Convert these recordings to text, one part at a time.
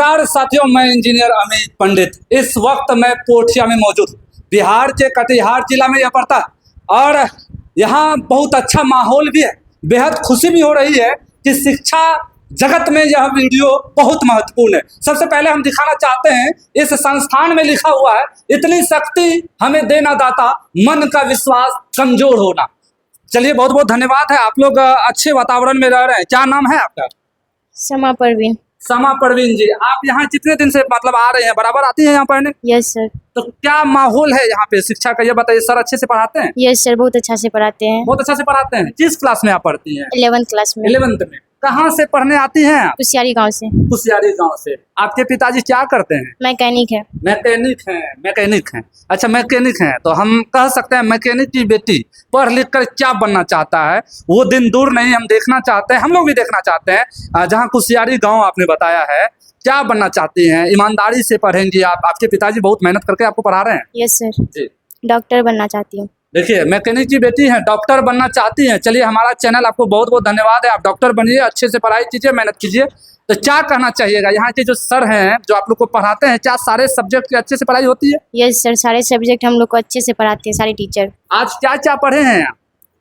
नमस्कार साथियों, मैं इंजीनियर अमित पंडित। इस वक्त मैं पोठिया में मौजूद हूँ। बिहार के कटिहार जिला में यह पड़ता है और यहाँ बहुत अच्छा माहौल भी है। बेहद खुशी भी हो रही है कि शिक्षा जगत में यह वीडियो बहुत महत्वपूर्ण है। सबसे पहले हम दिखाना चाहते हैं, इस संस्थान में लिखा हुआ है, इतनी शक्ति हमें देना दाता, मन का विश्वास कमजोर होना। चलिए, बहुत बहुत धन्यवाद है। आप लोग अच्छे वातावरण में रह रहे हैं। क्या नाम है आपका? समा परवीन। समा परवीन जी, आप यहाँ कितने दिन से मतलब आ रहे हैं? बराबर आती हैं यहाँ पढ़ने? Yes sir. तो क्या माहौल है यहाँ पे शिक्षा का, ये बताइए। सर अच्छे से पढ़ाते हैं? यस सर, बहुत अच्छा से पढ़ाते हैं। बहुत अच्छा से पढ़ाते हैं। किस क्लास में आप पढ़ती हैं? 11th क्लास में। 11th में। कहाँ से पढ़ने आती हैं आप? कुसियारी गांव से। कुसियारी गांव से। आपके पिताजी क्या करते हैं? मैकेनिक है। मैकेनिक हैं। अच्छा, मैकेनिक हैं। तो हम कह सकते हैं मैकेनिक की बेटी पढ़ लिख कर क्या बनना चाहता है, वो दिन दूर नहीं, हम देखना चाहते हैं। हम लोग भी देखना चाहते हैं। जहाँ कुसियारी गांव आपने बताया है, क्या बनना चाहती हैं? ईमानदारी से पढ़ेंगी आप? आपके पिताजी बहुत मेहनत करके आपको पढ़ा रहे हैं? Yes sir. जी। डॉक्टर बनना चाहती हूँ। देखिए, मैकेनिक की बेटी हैं, डॉक्टर बनना चाहती हैं। चलिए, हमारा चैनल आपको बहुत बहुत धन्यवाद है। आप डॉक्टर बनिए, अच्छे से पढ़ाई कीजिए, मेहनत कीजिए। तो क्या कहना चाहिएगा? यहाँ के जो सर हैं जो आप लोग को पढ़ाते हैं, क्या सारे सब्जेक्ट की अच्छे से पढ़ाई होती है? यस सर, सारे सब्जेक्ट हम लोग को अच्छे से पढ़ाते हैं, सारे टीचर। आज क्या क्या पढ़े हैं?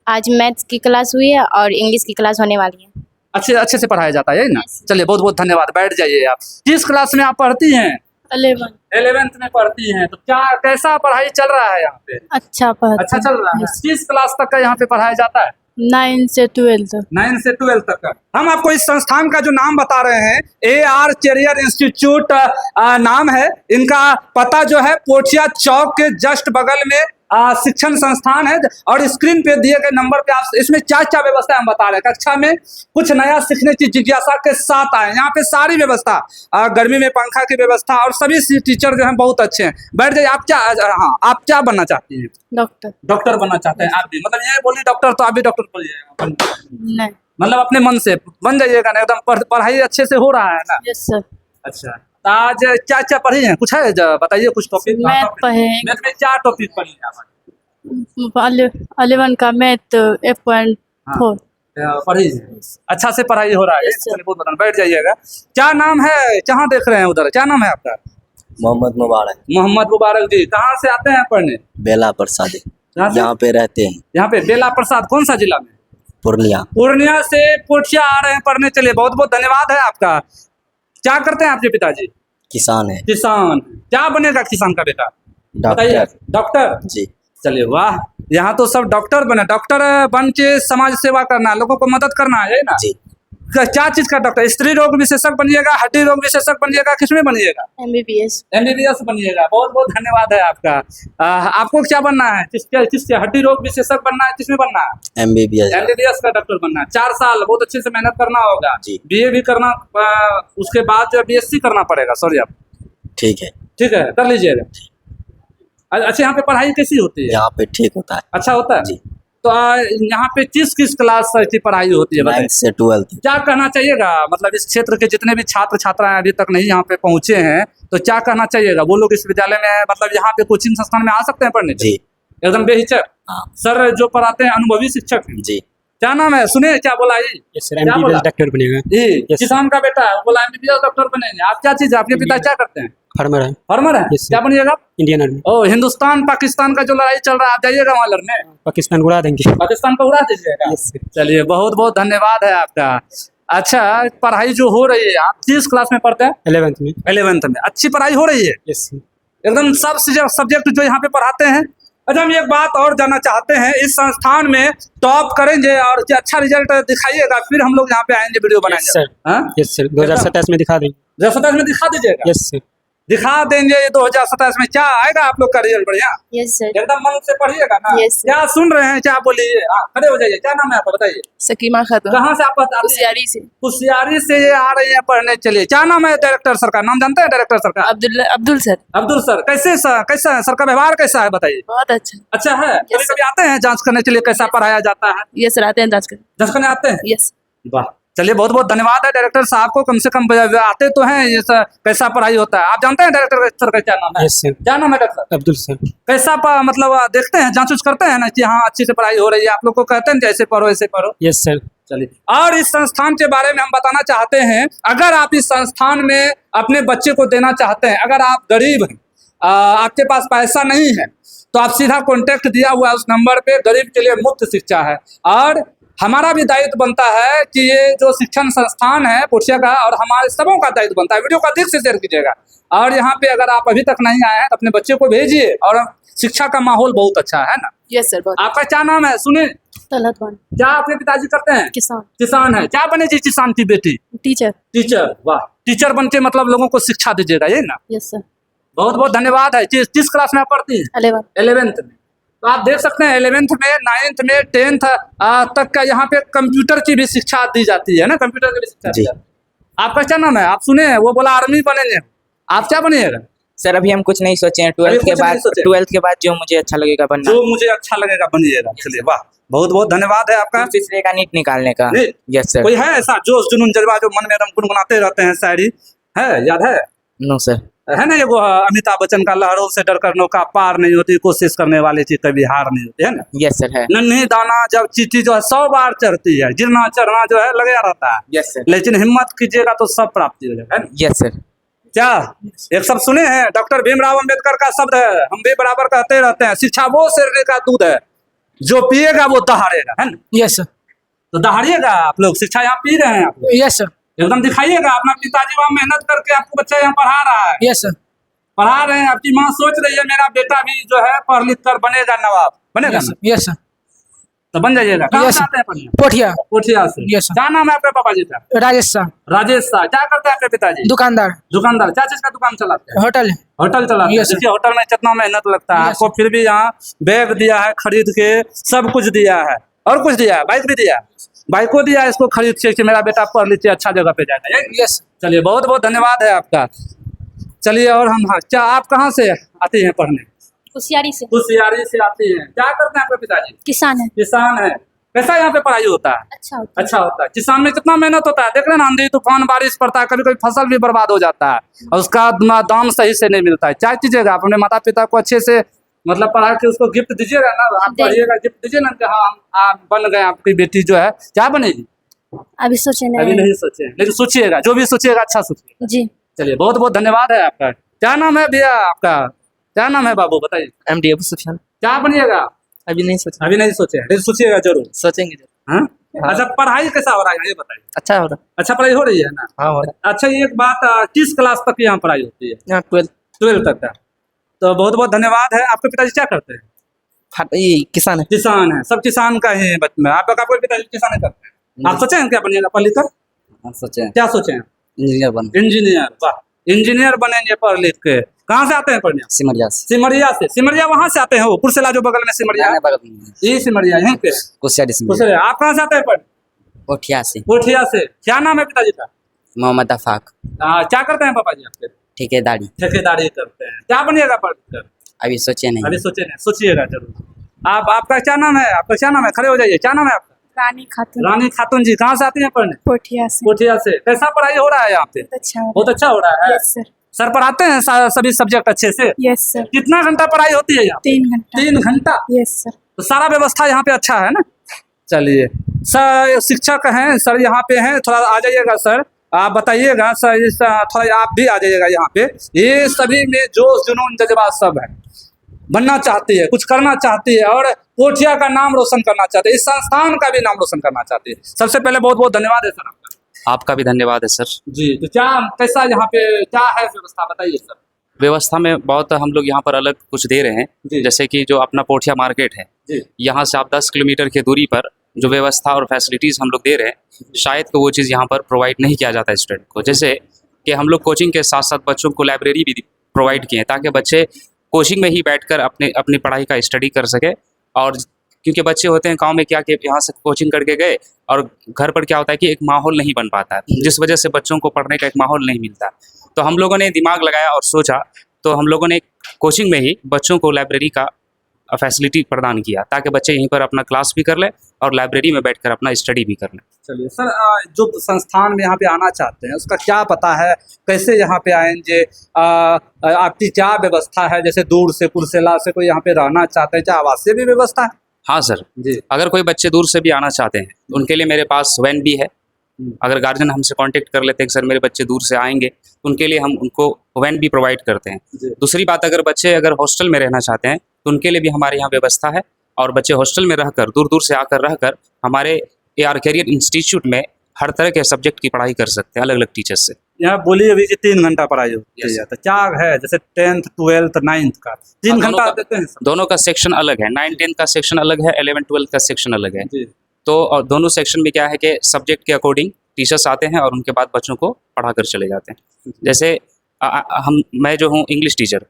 आज मैथ्स की क्लास हुई है और इंग्लिश की क्लास होने वाली है। अच्छे से पढ़ाया जाता है ना? चलिए, बहुत बहुत धन्यवाद। बैठ जाइए आप। किस क्लास में आप पढ़ती हैं? 11th में पढ़ती हैं। तो क्या कैसा पढ़ाई चल रहा है यहाँ पे? अच्छा चल रहा है। किस क्लास तक का यहाँ पे पढ़ाया जाता है? 9 से 12। 9 से 12 तक का। हम आपको इस संस्थान का जो नाम बता रहे हैं, AR चेरियर इंस्टीट्यूट नाम है इनका। पता जो है पोठिया चौक के जस्ट बगल में शिक्षण संस्थान है। और स्क्रीन पे दिए गए नंबर पे आप इसमें क्या क्या व्यवस्था हम बता रहे हैं। कक्षा में कुछ नया सीखने की जिज्ञासा के साथ आए। यहाँ पे सारी व्यवस्था, गर्मी में पंखा की व्यवस्था, और सभी टीचर जो हैं बहुत अच्छे हैं। बैठ जाइए। आप क्या, हाँ, आप क्या बनना चाहती हैं? डॉक्टर बनना चाहते हैं आप भी? मतलब ये बोली डॉक्टर, तो आप भी डॉक्टर बोलिएगा? नहीं, मतलब अपने मन से बन जाइएगा ना? एकदम पढ़ाई अच्छे से हो रहा है ना? Yes sir. अच्छा, तो आज क्या क्या पढ़ी हैं? कुछ है बताइए, कुछ टॉपिक। मैथ पढ़े। मैथ में क्या टॉपिक पढ़ी हैं आप? 11 का मैथ 8.4 पढ़ी हैं। अच्छा से पढ़ाई हो रहा है? चलिए, बहुत बताना। बैठ जाइएगा। क्या नाम है? कहाँ देख रहे हैं उधर? क्या नाम है आपका? मोहम्मद मुबारक। मोहम्मद मुबारक जी, कहाँ से आते हैं पढ़ने? बेला प्रसाद, यहाँ पे रहते हैं। यहाँ पे बेला प्रसाद, कौन सा जिला में? पूर्णिया से पोठिया आ रहे हैं पढ़ने। चलिए, बहुत बहुत धन्यवाद है आपका। क्या करते हैं आपके पिताजी? किसान है। किसान। क्या बनेगा किसान का बेटा? डॉक्टर जी। चलिए, वाह। यहाँ तो सब डॉक्टर बने। डॉक्टर बन के समाज सेवा करना, लोगों को मदद करना है ना? जी। क्या चीज का डॉक्टर? स्त्री रोग विशेषज्ञ बनिएगा, हड्डी रोग विशेषज्ञ बनिएगा, किसमें बनिएगा? MBBS बनिएगा। बहुत बहुत धन्यवाद है आपका। आपको क्या बनना है? किसके हड्डी रोग विशेषज्ञ बनना है? किसमें बनना है? MBBS का डॉक्टर बनना है। 4 साल बहुत अच्छे से मेहनत करना होगा। BA भी करना, उसके बाद BSc करना पड़ेगा। सॉरी आप। ठीक है, कर लीजिएगा। अच्छा, यहाँ पे पढ़ाई कैसी होती है? यहाँ पे ठीक होता है। अच्छा होता है जी। तो यहाँ पे किस क्लास की पढ़ाई होती है? 9 से 12। क्या कहना चाहिएगा? मतलब इस क्षेत्र के जितने भी छात्र छात्राएं अभी तक नहीं यहाँ पे पहुंचे हैं, तो क्या कहना चाहिएगा? वो लोग इस विद्यालय में, मतलब यहाँ पे कोचिंग संस्थान में आ सकते हैं पढ़ने? जी, एकदम बेहिचक। सर जो पढ़ाते हैं अनुभवी शिक्षक हैं। जी। क्या नाम है? सुने क्या बोला? MBBS डॉक्टर बनेगा। किसान का बेटा है, बोला MBBS डॉक्टर बनेंगे। आप क्या चीज? आपके पिता क्या करते हैं? फार्मर है। क्या बनिएगा? Indian army. हिंदुस्तान पाकिस्तान का जो लड़ाई चल रहा है, आप जाइएगा वहाँ लड़ने? पाकिस्तान को उड़ा देंगे। पाकिस्तान को उड़ा दीजिएगा? चलिए, बहुत बहुत धन्यवाद है आपका। अच्छा, पढ़ाई जो हो रही है, आप किस क्लास में पढ़ते हैं? 11th में। अच्छी पढ़ाई हो रही है? एकदम सब सब्जेक्ट जो यहाँ पे पढ़ाते हैं। अच्छा, हम एक बात और जानना चाहते हैं, इस संस्थान में टॉप करेंगे और अच्छा रिजल्ट दिखाइएगा, फिर हम लोग यहाँ पे आएंगे, वीडियो बनाएंगे। यस सर, 2027 में दिखा देंगे। 2027 में दिखा दीजिएगा? यस सर, दिखा देंगे। 2027 में क्या आएगा आप लोग का रिजल्ट? बढ़िया। Yes sir. एकदम मन से पढ़िएगा ना? Yes sir. क्या सुन रहे हैं? क्या बोलिए? खड़े हो जाइए। क्या नाम है आपका? बताइए। सकीमा खातून। कहाँ से आप? कुसियारी से। कुसियारी से ये आ रही है पढ़ने। चलिए, क्या नाम है डायरेक्टर सर का? नाम जानते हैं डायरेक्टर सर का? अब्दुल सर। अब्दुल सर। कैसा है सर का व्यवहार? कैसा है बताइए? बहुत अच्छा है। कभी कभी आते हैं जांच करने के लिए कैसा पढ़ाया जाता है? यस सर, आते हैं जांच करने आते हैं। यस। वाह, चलिए बहुत बहुत धन्यवाद है डायरेक्टर साहब को, कम से कम आते तो हैं ये कैसा पढ़ाई होता है। आप जानते हैं डायरेक्टर सर का क्या नाम है? यस सर, क्या नाम है डॉक्टर? अब्दुल सर। कैसा मतलब देखते हैं, जांच करते हैं ना कि हाँ अच्छी से पढ़ाई हो रही है, आप लोग को कहते हैं जैसे पढ़ो ऐसे पढ़ो? Yes sir. चलिए, और इस संस्थान के बारे में हम बताना चाहते हैं, अगर आप इस संस्थान में अपने बच्चे को देना चाहते हैं, अगर आप गरीब हैं, आपके पास पैसा नहीं है, तो आप सीधा कॉन्टेक्ट दिया हुआ है उस नंबर पे, गरीब के लिए मुफ्त शिक्षा है। और हमारा भी दायित्व बनता है कि ये जो शिक्षण संस्थान है पुठिया का, और हमारे सबों का दायित्व बनता है, वीडियो को अधिक से शेयर कीजिएगा। और यहाँ पे अगर आप अभी तक नहीं आए हैं तो अपने बच्चे को भेजिए, और शिक्षा का माहौल बहुत अच्छा है ना? Yes sir. आपका क्या नाम है? सुने, तलत बन। क्या आपके पिताजी करते हैं? किसान। किसान है। क्या बने जी किसान की बेटी? टीचर। टीचर, वाह। टीचर बनके मतलब लोगों को शिक्षा दीजिएगा, ये ना? Yes sir. बहुत बहुत धन्यवाद है। किस क्लास में आप पढ़ती हैं? 11th में। तो आप देख सकते हैं 11th में, 9th में, 10th तक का यहाँ पे कंप्यूटर की भी शिक्षा दी जाती है ना? कंप्यूटर की भी शिक्षा दी जाती है। आपका क्या नाम है? आप सुने हैं वो बोला आर्मी बनेंगे, आप क्या बनिएगा? सर अभी हम कुछ नहीं सोचे हैं, 12th के बाद जो मुझे अच्छा लगेगा बनना। जो मुझे अच्छा लगेगा बनिएगा। चलिए वाह, बहुत बहुत धन्यवाद है आपका। तीसरे का नीट निकालने का। Yes sir. कोई है ऐसा जोश जुनून जज्बा जो मन में एकदम गुनगुनाते रहते हैं शायरी, है? याद है? No sir. है ना, ये वो अमिताभ बच्चन का लहरों से डर कर नौका पार नहीं होती, कोशिश करने वाले की कभी हार नहीं होती, है ना? यस सर है। नन्ही दाना जब चींटी जो है 100 बार चढ़ती है, गिरना चढ़ना जो है लगा रहता है। Yes sir. लेकिन हिम्मत कीजिएगा तो सब प्राप्ति हो जाएगा। Yes sir. क्या एक शब्द सुने हैं? डॉक्टर भीमराव अंबेडकर का शब्द है, हम भी बराबर कहते रहते हैं, शिक्षा वो शेरनी का दूध है, जो पिएगा वो दहाड़ेगा, है ना? Yes sir. तो दहाड़िएगा आप लोग, शिक्षा यहाँ पी रहे हैं आप लोग, यस सर। एकदम दिखाइएगा। अपना पिताजी वहाँ मेहनत करके आपको बच्चा यहाँ पढ़ा रहा है। Yes sir. पढ़ा रहे हैं, आपकी माँ सोच रही है मेरा बेटा भी जो है पढ़ लिख कर बनेगा नवाब, बनेगा ना? Yes sir. तो बन जाइएगा। कहाँ Yes, से आते हैं पढ़ने? पोठिया। कोठिया से। Yes, sir. क्या नाम है आपके पापा जी का? राजेश सर। राजेश साहब। क्या करते हैं आपके पिताजी? दुकानदार। दुकानदार। क्या चीज का दुकान चलाते हैं? होटल। होटल चलाते हैं। Yes, sir. देखिए होटल में कितना मेहनत लगता है Yes, आपको, फिर भी यहाँ बैग दिया है खरीद के, सब कुछ दिया है, और कुछ दिया है, बाइक भी दिया है, बाइक को दिया है इसको खरीद के कि मेरा बेटा पढ़ लीजिए अच्छा जगह पे जाएगा। यस। चलिए बहुत बहुत धन्यवाद है आपका। चलिए, और हम, हाँ, क्या आप कहाँ से आती हैं पढ़ने? कुशियारी से। कुशियारी से आती हैं। क्या करते हैं आपके पिताजी? किसान है। किसान है। कैसा यहाँ पे पढ़ाई होता है? अच्छा होता है। अच्छा होता है। किसान में कितना मेहनत होता है, देख रहे हैं ना, आंधी तूफान बारिश पड़ता है, कभी कभी फसल भी बर्बाद हो जाता है, और उसका दाम सही से नहीं मिलता है। क्या कीजिएगा, आप अपने माता पिता को अच्छे से मतलब पढ़ा के उसको गिफ्ट दीजिएगा ना, आप पढ़िएगा, गिफ्ट दीजिए ना कि हाँ आप बन गए, आपकी बेटी जो है क्या बनेगी? अभी सोचे नहीं। अभी नहीं सोचे, लेकिन सोचिएगा, जो भी सोचिएगा अच्छा सोचिएगा। जी। चलिए बहुत बहुत धन्यवाद है आपका। क्या नाम है भैया आपका? क्या नाम है बाबू, बताइए। MD अबू सुफियान। क्या बनिएगा? अभी नहीं सोचा। अभी नहीं सोचे, लेकिन सोचिएगा जरूर। सोचेंगे। हाँ? अच्छा, पढ़ाई कैसा हो रहा है ये बताइए। अच्छा हो रहा। अच्छा पढ़ाई हो रही है ना? हाँ हो रहा। अच्छा, एक बात, किस क्लास तक यहाँ पढ़ाई होती है? यहाँ 12 तक का। तो बहुत बहुत धन्यवाद है। आपके पिताजी क्या करते हैं? ये किसान है। किसान है। सब किसान का ही बच्चे। आपके पिताजी किसान करते हैं। आप सोचे हैं क्या बनिएगा पढ़ लिख कर? सोचे क्या सोचे हैं? इंजीनियर बन। इंजीनियर, वाह, इंजीनियर बनेंगे पढ़ लिख के। कहाँ से आते हैं पढ़ने? सिमरिया से। सिमरिया से। सिमरिया वहाँ से आते हैं, वो पुरसेला जो बगल में सिमरिया है, ये सिमरिया यहीं पे कुशियारी से। पुरसेला। आप कहाँ से आते हैं पढ़ने? पोठिया से। कोठिया से। क्या नाम है पिताजी का? मोहम्मद अफाक। क्या करते हैं पापा जी आपके? ठेकेदारी। ठेकेदारी करते हैं। क्या बनिएगा पढ़ लिख कर? अभी सोचे नहीं। अभी सोचे नहीं, सोचिएगा जरूर। आपका क्या नाम है? आपका क्या नाम है? खड़े हो जाइए। क्या नाम है आपका? रानी खातून। रानी खातून जी। कहाँ से आती हैं पढ़ने? पोठिया से। कोठिया से। कैसा पढ़ाई हो रहा है यहाँ पे? अच्छा। बहुत अच्छा हो रहा है। Yes sir. सर पढ़ाते हैं सभी सब्जेक्ट अच्छे से? Yes sir. कितना घंटा पढ़ाई होती है यहाँ? 3 घंटा। 3 घंटा। Yes sir. तो सारा व्यवस्था यहाँ पे अच्छा है ना? चलिए सर, शिक्षक हैं सर यहाँ पे हैं, थोड़ा आ जाइएगा सर, आप बताइएगा सर, थोड़ा आप भी आ जाइएगा यहाँ पे। ये सभी में जोश जुनून जज्बा सब है, बनना चाहती है, कुछ करना चाहती है, और कोठिया का नाम रोशन करना चाहते हैं, इस संस्थान का भी नाम रोशन करना चाहती है। सबसे पहले बहुत बहुत धन्यवाद है सर आपका। आपका भी धन्यवाद है सर जी। तो क्या कैसा यहाँ पे क्या है व्यवस्था, बताइए सर। व्यवस्था में बहुत हम लोग यहाँ पर अलग कुछ दे रहे हैं, जैसे कि जो अपना पोठिया मार्केट है, यहाँ से आप 10 किलोमीटर की दूरी पर जो व्यवस्था और फैसिलिटीज़ हम लोग दे रहे हैं, शायद को वो चीज़ यहाँ पर प्रोवाइड नहीं किया जाता है स्टूडेंट को। जैसे कि हम लोग कोचिंग के साथ साथ बच्चों को लाइब्रेरी भी प्रोवाइड किए हैं, ताकि बच्चे कोचिंग में ही बैठकर अपनी पढ़ाई का स्टडी कर सके। और क्योंकि बच्चे होते हैं गांव में क्या कि यहाँ से कोचिंग करके गए और घर पर क्या होता है कि एक माहौल नहीं बन पाता है, जिस वजह से बच्चों को पढ़ने का एक माहौल नहीं मिलता। तो हम लोगों ने दिमाग लगाया और सोचा, तो हम लोगों ने कोचिंग में ही बच्चों को लाइब्रेरी का फैसिलिटी प्रदान किया ताकि बच्चे यहीं पर अपना क्लास भी कर लें और लाइब्रेरी में बैठकर अपना स्टडी भी कर लें। चलिए सर, जो संस्थान में यहाँ पे आना चाहते हैं उसका क्या पता है, कैसे यहाँ पे आएंगे, आपकी क्या व्यवस्था है? जैसे दूर से कुर्सेला से कोई यहाँ पे रहना चाहते हैं, क्या आवासीय भी व्यवस्था है? हाँ सर जी। अगर कोई बच्चे दूर से भी आना चाहते हैं उनके लिए मेरे पास वैन भी है। अगर गार्जियन हमसे कांटेक्ट कर लेते हैं कि सर मेरे बच्चे दूर से आएंगे तो उनके लिए हम उनको वैन भी प्रोवाइड करते हैं। दूसरी बात, अगर बच्चे हॉस्टल में रहना चाहते हैं तो उनके लिए भी हमारे यहाँ व्यवस्था है और बच्चे हॉस्टल में रहकर दूर दूर से आकर रहकर हमारे AR कैरियर इंस्टीट्यूट में हर तरह के सब्जेक्ट की पढ़ाई कर सकते हैं अलग अलग टीचर्स से। यहाँ बोली अभी कि 3 घंटा पढ़ाई होती है, तो क्या है जैसे 10th 12th 9th का 3 घंटा देते हैं? दोनों का सेक्शन अलग है, 9-10 का सेक्शन अलग है, 11-12 का सेक्शन अलग है। तो और दोनों सेक्शन में क्या है कि सब्जेक्ट के अकॉर्डिंग टीचर्स आते हैं और उनके बाद बच्चों को पढ़ा कर चले जाते हैं। जैसे मैं जो हूँ इंग्लिश टीचर,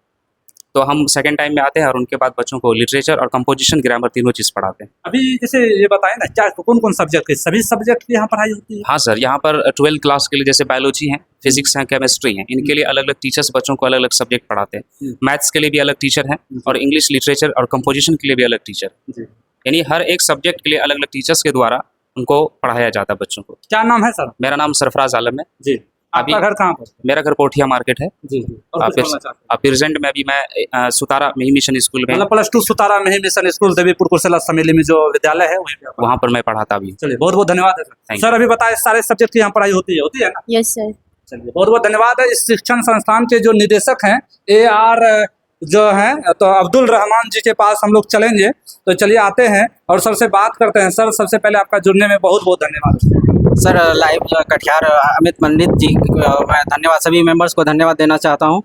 तो हम सेकंड टाइम में आते हैं और उनके बाद बच्चों को लिटरेचर और कंपोजिशन, ग्रामर तीनों चीज़ पढ़ाते हैं। अभी जैसे ये बताएं ना, क्या कौन कौन सब्जेक्ट के, सभी सब्जेक्ट की यहाँ पढ़ाई होती है? हाँ सर, यहाँ पर 12th क्लास के लिए जैसे बायोलॉजी है, फिजिक्स है, केमिस्ट्री है, इनके लिए अलग अलग टीचर्स बच्चों को अलग अलग सब्जेक्ट पढ़ाते हैं। मैथ्स के लिए भी अलग टीचर हैं और इंग्लिश, लिटरेचर और कंपोजिशन के लिए भी अलग टीचर। यानी हर एक सब्जेक्ट के लिए अलग अलग टीचर्स के द्वारा उनको पढ़ाया जाता है बच्चों को। क्या नाम है सर? मेरा नाम सरफराज आलम है जी। आपका घर कहाँ पर? मेरा घर पोठिया मार्केट है। जी। और कुछ बोलना चाहते हैं? प्रेजेंट में अभी मैं सुतारा मिही मिशन स्कूल में, मतलब +2 सुतारा मिही मिशन स्कूल देवीपुर कुर्सेला समेली में जो विद्यालय है वहाँ पर मैं पढ़ाता भी हूँ। चलिए, बहुत बहुत धन्यवाद है सर। सर अभी बताए सारे सब्जेक्ट की यहाँ पढ़ाई होती है ना? Yes sir. चलिए, बहुत बहुत धन्यवाद है। इस शिक्षण संस्थान के जो निदेशक हैं AR जो हैं, तो अब्दुल रहमान जी के पास हम लोग चलेंगे। तो चलिए आते हैं और सर से बात करते हैं। सर, सबसे पहले आपका जुड़ने में बहुत बहुत धन्यवाद। सर, लाइव कटिहार अमित पंडित जी मैं धन्यवाद, सभी मेंबर्स को धन्यवाद देना चाहता हूं।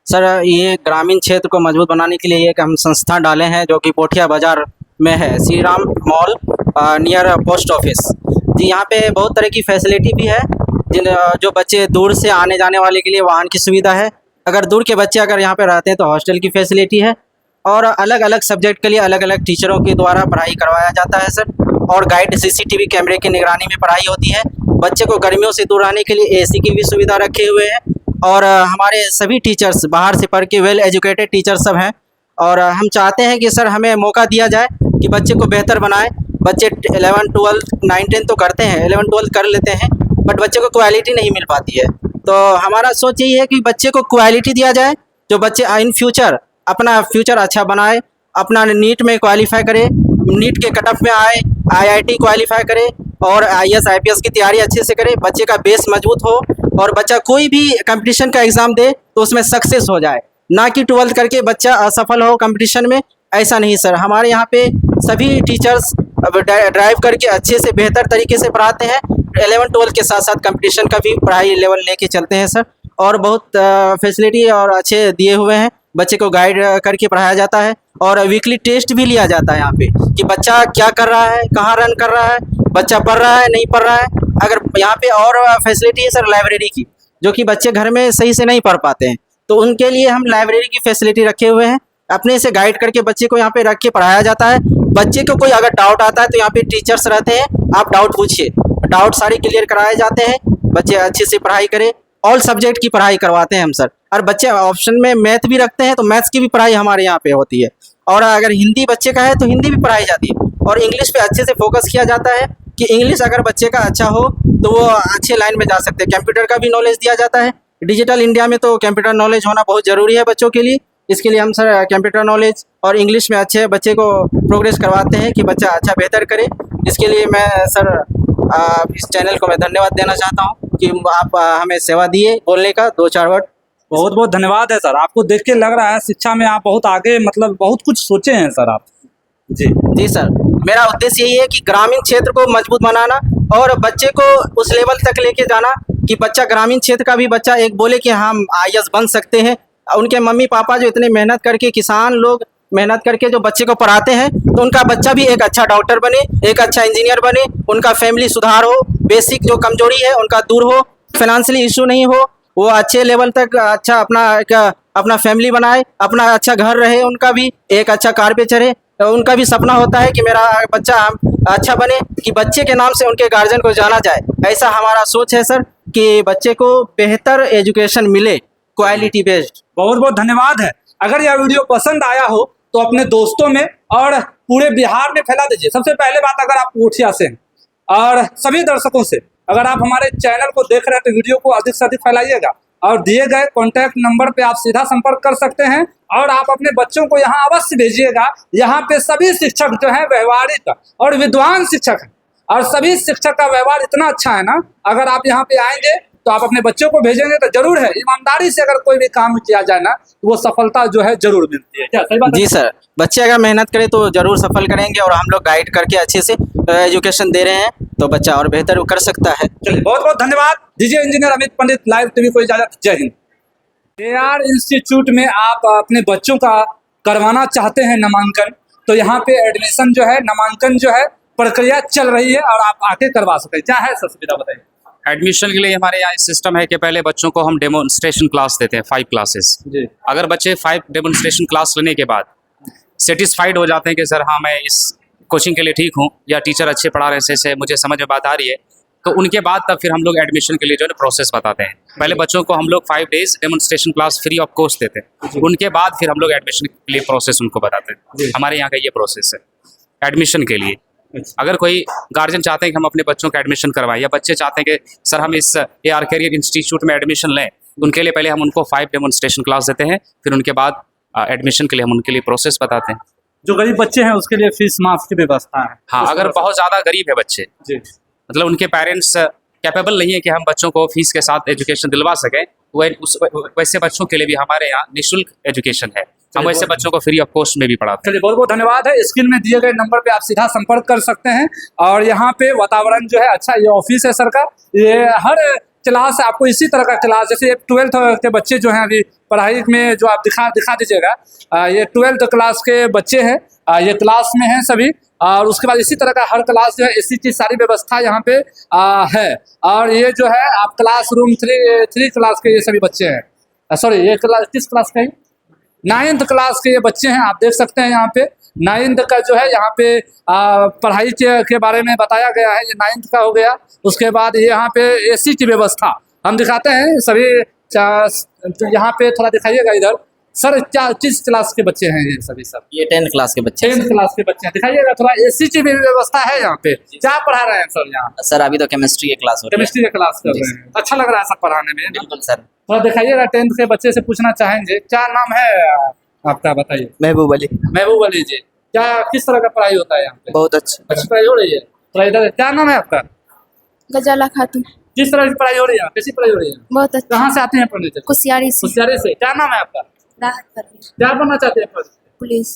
सर, ये ग्रामीण क्षेत्र को मजबूत बनाने के लिए एक हम संस्था डाले हैं जो कि पोठिया बाज़ार में है, Shri Ram mall near post office जी। यहाँ पे बहुत तरह की फैसिलिटी भी है, जो बच्चे दूर से आने जाने वाले के लिए वाहन की सुविधा है। अगर दूर के बच्चे अगर यहाँ पे रहते हैं तो हॉस्टल की फैसिलिटी है और अलग अलग सब्जेक्ट के लिए अलग अलग टीचरों के द्वारा पढ़ाई करवाया जाता है सर। और गाइड CCTV कैमरे की निगरानी में पढ़ाई होती है। बच्चे को गर्मियों से दूर रहने के लिए AC की भी सुविधा रखे हुए हैं और हमारे सभी टीचर्स बाहर से पढ़ के वेल एजुकेटेड टीचर सब हैं। और हम चाहते हैं कि सर हमें मौका दिया जाए कि बच्चे को बेहतर बनाएं। बच्चे 11, 12, 9, 10 तो करते हैं, 11, 12 कर लेते हैं, बट बच्चे को क्वालिटी नहीं मिल पाती है। तो हमारा सोच यही है कि बच्चे को क्वालिटी दिया जाए, जो बच्चे इन फ्यूचर अपना फ्यूचर अच्छा बनाए, अपना नीट में क्वालिफाई करे, नीट के कट ऑफ में आए, IIT क्वालिफाई करे और IAS IPS की तैयारी अच्छे से करे। बच्चे का बेस मजबूत हो और बच्चा कोई भी कंपटीशन का एग्ज़ाम दे तो उसमें सक्सेस हो जाए, ना कि 12th करके बच्चा असफल हो कंपटीशन में। ऐसा नहीं सर, हमारे यहाँ पे सभी टीचर्स ड्राइव करके अच्छे से बेहतर तरीके से पढ़ाते हैं। 11, 12 के साथ साथ कंपटीशन का भी पढ़ाई लेवल लेके चलते हैं सर। और बहुत फैसिलिटी और अच्छे दिए हुए हैं, बच्चे को गाइड करके पढ़ाया जाता है और वीकली टेस्ट भी लिया जाता है यहाँ पे कि बच्चा क्या कर रहा है, कहाँ रन कर रहा है, बच्चा पढ़ रहा है नहीं पढ़ रहा है। अगर यहाँ पे और फैसिलिटी है सर लाइब्रेरी की, जो कि बच्चे घर में सही से नहीं पढ़ पाते हैं, तो उनके लिए हम लाइब्रेरी की फैसिलिटी रखे हुए हैं। अपने से गाइड करके बच्चे को यहाँ पे रख के पढ़ाया जाता है। बच्चे को कोई अगर डाउट आता है तो यहाँ पे टीचर्स रहते हैं, आप डाउट पूछिए, डाउट सारे क्लियर कराए जाते हैं। बच्चे अच्छे से पढ़ाई करें, ऑल सब्जेक्ट की पढ़ाई करवाते हैं हम सर। और बच्चे ऑप्शन में मैथ भी रखते हैं, तो मैथ्स की भी पढ़ाई हमारे यहाँ पे होती है। और अगर हिंदी बच्चे का है तो हिंदी भी पढ़ाई जाती है। और इंग्लिश पे अच्छे से फोकस किया जाता है कि इंग्लिश अगर बच्चे का अच्छा हो तो वो अच्छे लाइन में जा सकते हैं। कंप्यूटर का भी नॉलेज दिया जाता है। डिजिटल इंडिया में तो कंप्यूटर नॉलेज होना बहुत ज़रूरी है बच्चों के लिए। इसके लिए हम सर कंप्यूटर नॉलेज और इंग्लिश में अच्छे बच्चे को प्रोग्रेस करवाते हैं कि बच्चा अच्छा बेहतर करे। इसके लिए मैं सर इस चैनल को मैं धन्यवाद देना चाहता हूँ कि आप हमें सेवा दिए बोलने का 2-4 वर्ड। बहुत बहुत धन्यवाद है सर। आपको देख के लग रहा है शिक्षा में आप बहुत आगे, मतलब बहुत कुछ सोचे हैं सर आप। जी सर, मेरा उद्देश्य यही है कि ग्रामीण क्षेत्र को मजबूत बनाना और बच्चे को उस लेवल तक लेके जाना कि बच्चा ग्रामीण क्षेत्र का भी बच्चा एक बोले कि हम IAS बन सकते हैं। उनके मम्मी पापा जो इतने मेहनत करके, किसान लोग मेहनत करके जो बच्चे को पढ़ाते हैं, तो उनका बच्चा भी एक अच्छा डॉक्टर बने, एक अच्छा इंजीनियर बने, उनका फैमिली सुधार हो, बेसिक जो कमजोरी है उनका दूर हो, फाइनेंशियली इशू नहीं हो, वो अच्छे लेवल तक अच्छा अपना फैमिली बनाए, अपना अच्छा घर रहे, उनका भी एक अच्छा कार पे चढ़े। उनका भी सपना होता है कि मेरा बच्चा अच्छा बने, कि बच्चे के नाम से उनके गार्जियन को जाना जाए। ऐसा हमारा सोच है सर कि बच्चे को बेहतर एजुकेशन मिले, क्वालिटी बेस्ड। बहुत बहुत धन्यवाद है। अगर यह वीडियो पसंद आया हो तो अपने दोस्तों में और पूरे बिहार में फैला दीजिए। सबसे पहले बात, अगर आप पोठिया से हैं और सभी दर्शकों से, अगर आप हमारे चैनल को देख रहे हैं तो वीडियो को अधिक से अधिक फैलाइएगा और दिए गए कॉन्टैक्ट नंबर पे आप सीधा संपर्क कर सकते हैं और आप अपने बच्चों को यहाँ अवश्य भेजिएगा। यहाँ पे सभी शिक्षक जो हैं व्यवहारिक और विद्वान शिक्षक हैं और सभी शिक्षक का व्यवहार इतना अच्छा है ना, अगर आप यहाँ पे आएंगे तो आप अपने बच्चों को भेजेंगे तो जरूर है, ईमानदारी से अगर कोई भी काम किया जाए ना तो वो सफलता जो है जरूर मिलती है। क्या सही बात है? जी सर, बच्चे अगर मेहनत करें तो जरूर सफल करेंगे और हम लोग गाइड करके अच्छे से एजुकेशन दे रहे हैं तो बच्चा और बेहतर कर सकता है। चलिए, बहुत बहुत धन्यवाद दीजिए इंजीनियर अमित पंडित। लाइव टीवी को इजाजत। जय हिंद। AR इंस्टीट्यूट में आप अपने बच्चों का करवाना चाहते हैं नामांकन, तो यहाँ पे एडमिशन जो है, नामांकन जो है प्रक्रिया चल रही है और आप आके करवा सकते हैं। क्या है सर सुविधा बताइए। एडमिशन के लिए हमारे यहाँ सिस्टम है कि पहले बच्चों को हम डेमोन्स्ट्रेशन क्लास देते हैं, 5 क्लासेस। जी। अगर बच्चे 5 डेमोन्स्ट्रेशन क्लास लेने के बाद सेटिस्फाइड हो जाते हैं कि सर हाँ मैं इस कोचिंग के लिए ठीक हूँ या टीचर अच्छे पढ़ा रहे हैं, मुझे समझ में बात आ रही है, तो उनके बाद तब फिर हम लोग एडमिशन के लिए जो है प्रोसेस बताते हैं। पहले बच्चों को हम लोग 5 days demonstration class free of cost देते हैं, उनके बाद फिर हम लोग एडमिशन के लिए प्रोसेस उनको बताते हैं। हमारे यहाँ का ये प्रोसेस है एडमिशन के लिए। अगर कोई गार्जियन चाहते हैं कि हम अपने बच्चों का एडमिशन करवाएं या बच्चे चाहते हैं कि सर हम इस AR करियर इंस्टीट्यूट में एडमिशन लें, उनके लिए पहले हम उनको 5 डेमोन्स्ट्रेशन क्लास देते हैं, फिर उनके बाद एडमिशन के लिए हम उनके लिए प्रोसेस बताते हैं। जो गरीब बच्चे हैं उसके लिए फीस माफ की व्यवस्था है। हाँ, अगर बहुत ज़्यादा गरीब है बच्चे, जी, मतलब उनके पेरेंट्स कैपेबल नहीं है कि हम बच्चों को फीस के साथ एजुकेशन दिलवा सकें, वैसे बच्चों के लिए भी हमारे यहाँ निःशुल्क एजुकेशन है। हम वैसे बच्चों को फ्री ऑफ कॉस्ट में भी पढ़ाते हैं। चलिए, बहुत बहुत धन्यवाद है। स्क्रीन में दिए गए नंबर पे आप सीधा संपर्क कर सकते हैं और यहाँ पे वातावरण जो है अच्छा, ये ऑफिस है सर का। ये हर क्लास आपको इसी तरह का क्लास, जैसे 12th के बच्चे जो हैं अभी पढ़ाई में, जो आप दिखा दीजिएगा, ये 12th क्लास के बच्चे हैं, ये क्लास में हैं सभी। और उसके बाद इसी तरह का हर क्लास जो है, इसी की सारी व्यवस्था यहाँ पे है। और ये जो है आप क्लास रूम 3 क्लास के ये सभी बच्चे हैं। सॉरी, ये क्लास किस क्लास का है? 9th क्लास के ये बच्चे हैं। आप देख सकते हैं यहाँ पे 9th का जो है यहाँ पे पढ़ाई के बारे में बताया गया है। ये 9th का हो गया। उसके बाद यहाँ पे AC की व्यवस्था हम दिखाते हैं सभी। यहाँ पे थोड़ा दिखाइएगा इधर सर, क्या किस क्लास के बच्चे हैं ये सभी? सर ये 10th क्लास के बच्चे 10th क्लास के बच्चे हैं। दिखाइएगा थोड़ा। AC की भी व्यवस्था है यहाँ पे। क्या पढ़ा रहे हैं सर यहाँ? सर अभी तो केमिस्ट्री की क्लास हो रही है। केमिस्ट्री की क्लास कर रहे हैं। अच्छा लग रहा है सर पढ़ाने में। बिल्कुल सर। थोड़ा दिखाइएगा। 10th के बच्चे से पूछना चाहेंगे, क्या नाम है आपका? बताइए। महबूब अली। महबूब अली जी, क्या किस तरह का पढ़ाई होता है यहाँ पे? बहुत अच्छा। अच्छी पढ़ाई हो रही है। थोड़ा इधर, क्या नाम है आपका? गजाला खातून। किस तरह की पढ़ाई हो रही है? कैसी पढ़ाई हो रही है? बहुत अच्छा। कहाँ से आते हैं पढ़ने? कुसियारी से। कुसियारे से। क्या नाम है आपका? राहत परवीन। क्या बनना चाहते हैं? पुलिस।